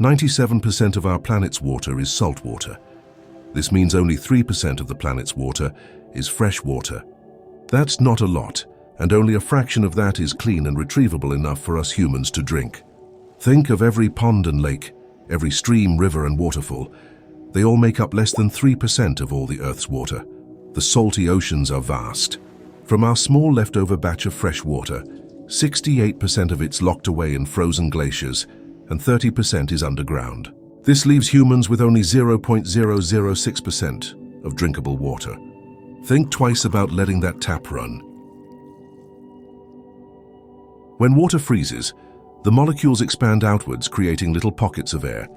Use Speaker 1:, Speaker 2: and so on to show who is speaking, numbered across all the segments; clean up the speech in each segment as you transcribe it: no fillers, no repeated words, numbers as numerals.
Speaker 1: 97% of our planet's water is salt water. This means only 3% of the planet's water is fresh water. That's not a lot, and only a fraction of that is clean and retrievable enough for us humans to drink. Think of every pond and lake, every stream, river and waterfall. They all make up less than 3% of all the Earth's water. The salty oceans are vast. From our small leftover batch of fresh water, 68% of it's locked away in frozen glaciers, and 30% is underground. This leaves humans with only 0.006% of drinkable water. Think twice about letting that tap run. When water freezes, the molecules expand outwards, creating little pockets of air,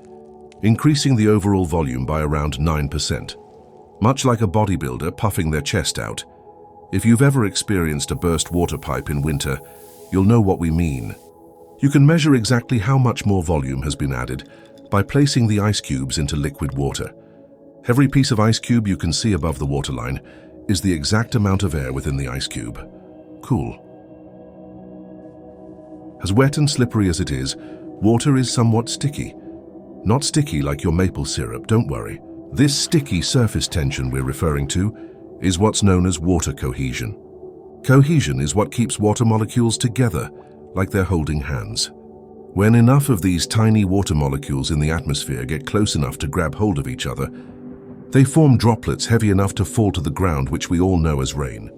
Speaker 1: increasing the overall volume by around 9%. Much like a bodybuilder puffing their chest out. If you've ever experienced a burst water pipe in winter, you'll know what we mean. You can measure exactly how much more volume has been added by placing the ice cubes into liquid water. Every piece of ice cube you can see above the waterline is the exact amount of air within the ice cube. Cool. As wet and slippery as it is, water is somewhat sticky. Not sticky like your maple syrup, don't worry. This sticky surface tension we're referring to is what's known as water cohesion. Cohesion is what keeps water molecules together, like they're holding hands. When enough of these tiny water molecules in the atmosphere get close enough to grab hold of each other, they form droplets heavy enough to fall to the ground, which we all know as rain.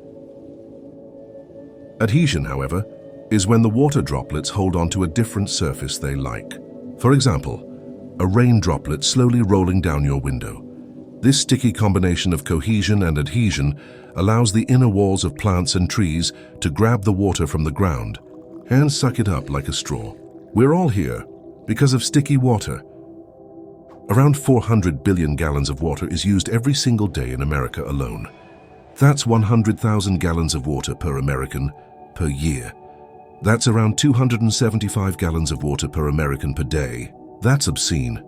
Speaker 1: Adhesion, however, is when the water droplets hold onto a different surface they like. For example, a rain droplet slowly rolling down your window. This sticky combination of cohesion and adhesion allows the inner walls of plants and trees to grab the water from the ground and suck it up like a straw. We're all here because of sticky water. Around 400 billion gallons of water is used every single day in America alone. That's 100,000 gallons of water per American per year. That's around 275 gallons of water per American per day. That's obscene.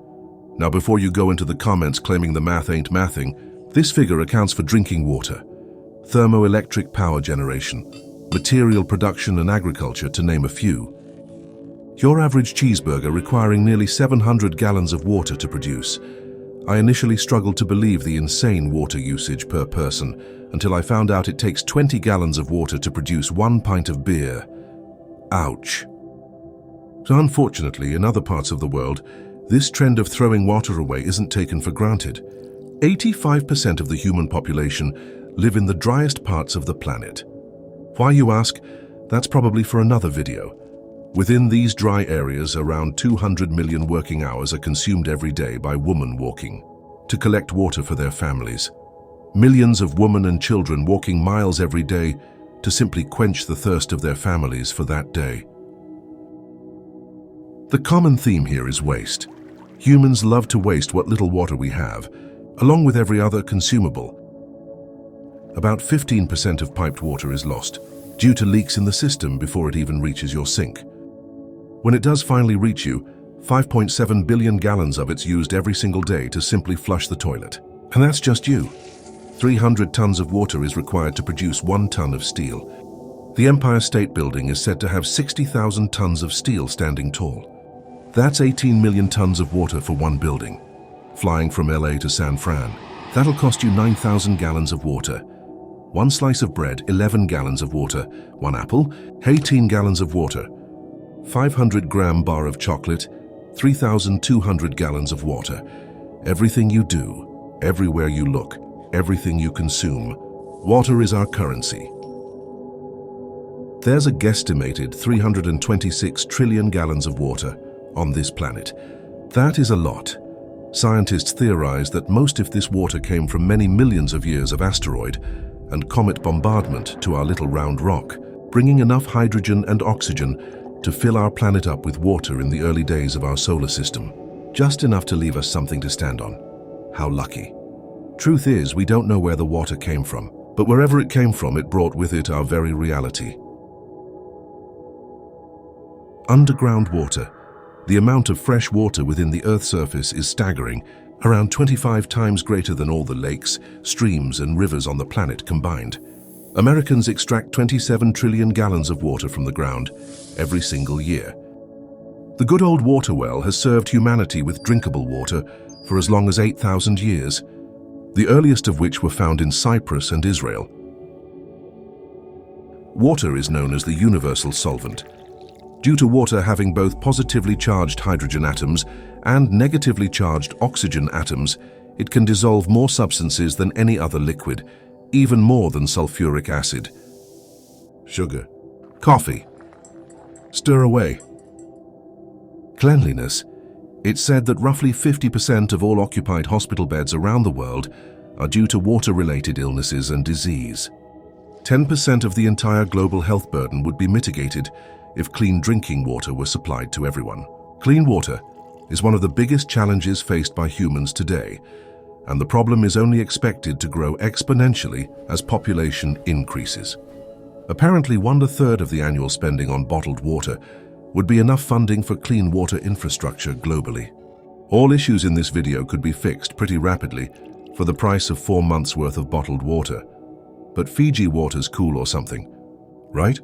Speaker 1: Now, before you go into the comments claiming the math ain't mathing, this figure accounts for drinking water, thermoelectric power generation, material production and agriculture, to name a few. Your average cheeseburger requiring nearly 700 gallons of water to produce. I initially struggled to believe the insane water usage per person until I found out it takes 20 gallons of water to produce 1 pint of beer. Ouch. So unfortunately, in other parts of the world, this trend of throwing water away isn't taken for granted. 85% of the human population live in the driest parts of the planet. Why, you ask? That's probably for another video. Within these dry areas, around 200 million working hours are consumed every day by women walking to collect water for their families. Millions of women and children walking miles every day to simply quench the thirst of their families for that day. The common theme here is waste. Humans love to waste what little water we have, along with every other consumable. About 15% of piped water is lost due to leaks in the system before it even reaches your sink. When it does finally reach you, 5.7 billion gallons of it's used every single day to simply flush the toilet. And that's just you. 300 tons of water is required to produce 1 ton of steel. The Empire State Building is said to have 60,000 tons of steel standing tall. That's 18 million tons of water for one building. Flying from LA to San Fran, that'll cost you 9,000 gallons of water. 1 slice of bread, 11 gallons of water. 1 apple, 18 gallons of water. 500-gram bar of chocolate, 3,200 gallons of water. Everything you do, everywhere you look, everything you consume, water is our currency. There's a guesstimated 326 trillion gallons of water on this planet. That is a lot. Scientists theorize that most of this water came from many millions of years of asteroid and comet bombardment to our little round rock, bringing enough hydrogen and oxygen to fill our planet up with water in the early days of our solar system. Just enough to leave us something to stand on. How lucky. Truth is, we don't know where the water came from, but wherever it came from, it brought with it our very reality. Underground water. The amount of fresh water within the Earth's surface is staggering, around 25 times greater than all the lakes, streams and rivers on the planet combined. Americans extract 27 trillion gallons of water from the ground every single year. The good old water well has served humanity with drinkable water for as long as 8,000 years, the earliest of which were found in Cyprus and Israel. Water is known as the universal solvent. Due to water having both positively charged hydrogen atoms and negatively charged oxygen atoms, it can dissolve more substances than any other liquid, even more than sulfuric acid. Sugar. Coffee. Stir away. Cleanliness. It's said that roughly 50% of all occupied hospital beds around the world are due to water-related illnesses and disease. 10% of the entire global health burden would be mitigated if clean drinking water were supplied to everyone. Clean water is one of the biggest challenges faced by humans today, and the problem is only expected to grow exponentially as population increases. Apparently, 1/3 of the annual spending on bottled water would be enough funding for clean water infrastructure globally. All issues in this video could be fixed pretty rapidly for the price of 4 months' worth of bottled water. But Fiji water's cool or something, right?